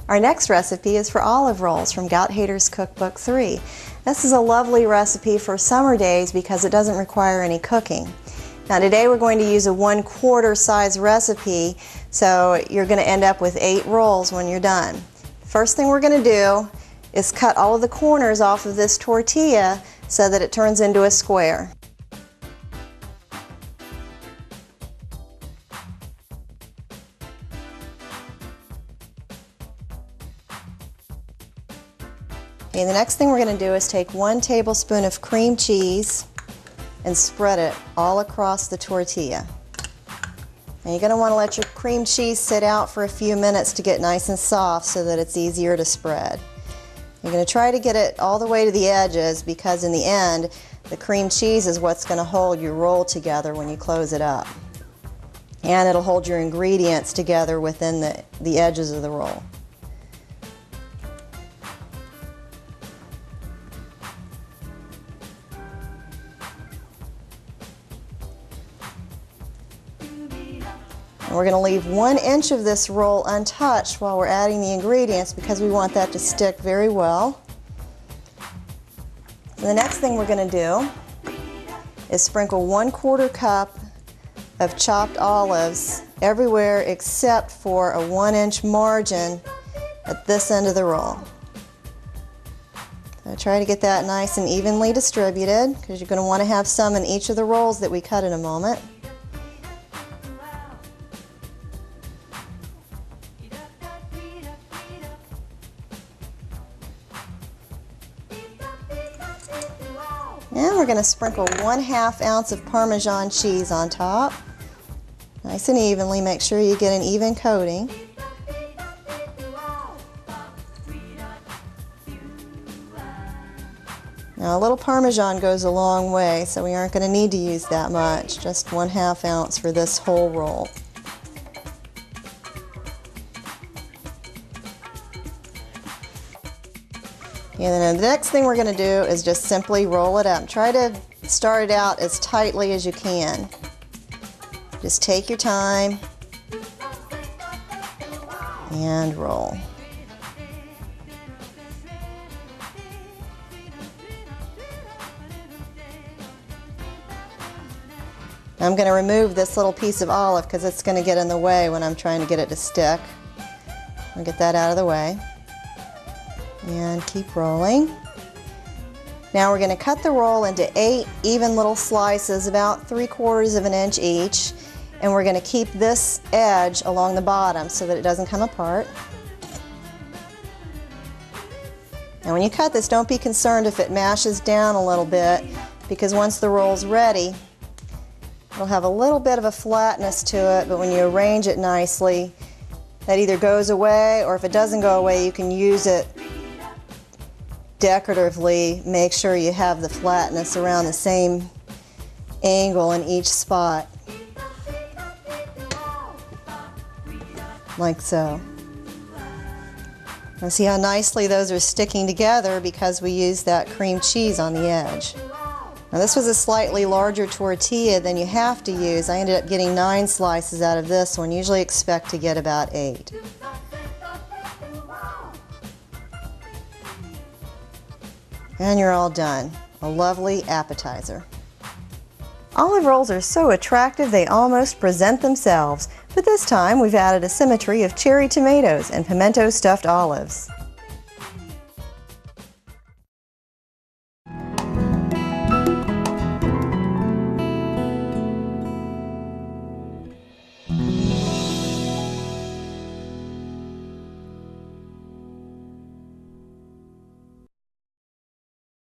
Our next recipe is for olive rolls from Gotthader's Cookbook 3. This is a lovely recipe for summer days because it doesn't require any cooking. Now today we're going to use a 1/4 size recipe, so you're going to end up with 8 rolls when you're done. First thing we're going to do is cut all of the corners off of this tortilla so that it turns into a square. Okay, the next thing we're going to do is take 1 tablespoon of cream cheese and spread it all across the tortilla. And you're going to want to let your cream cheese sit out for a few minutes to get nice and soft so that it's easier to spread. You're going to try to get it all the way to the edges because in the end the cream cheese is what's going to hold your roll together when you close it up. And it'll hold your ingredients together within the edges of the roll. And we're going to leave 1 inch of this roll untouched while we're adding the ingredients because we want that to stick very well. And the next thing we're going to do is sprinkle 1/4 cup of chopped olives everywhere except for a 1 inch margin at this end of the roll. So try to get that nice and evenly distributed because you're going to want to have some in each of the rolls that we cut in a moment. And we're going to sprinkle 1/2 ounce of Parmesan cheese on top. Nice and evenly, make sure you get an even coating. Now a little Parmesan goes a long way, so we aren't going to need to use that much, just 1/2 ounce for this whole roll. And then the next thing we're going to do is just simply roll it up. Try to start it out as tightly as you can. Just take your time and roll. I'm going to remove this little piece of olive because it's going to get in the way when I'm trying to get it to stick. I'll get that out of the way. And keep rolling. Now we're going to cut the roll into 8 even little slices, about 3/4 of an inch each, and we're going to keep this edge along the bottom so that it doesn't come apart. Now when you cut this, don't be concerned if it mashes down a little bit, because once the roll's ready, it'll have a little bit of a flatness to it, but when you arrange it nicely, that either goes away, or if it doesn't go away, you can use it decoratively. Make sure you have the flatness around the same angle in each spot, like so. And see how nicely those are sticking together because we used that cream cheese on the edge. Now this was a slightly larger tortilla than you have to use. I ended up getting 9 slices out of this one. Usually expect to get about 8. And you're all done. A lovely appetizer. Olive rolls are so attractive they almost present themselves, but this time we've added a symmetry of cherry tomatoes and pimento stuffed olives.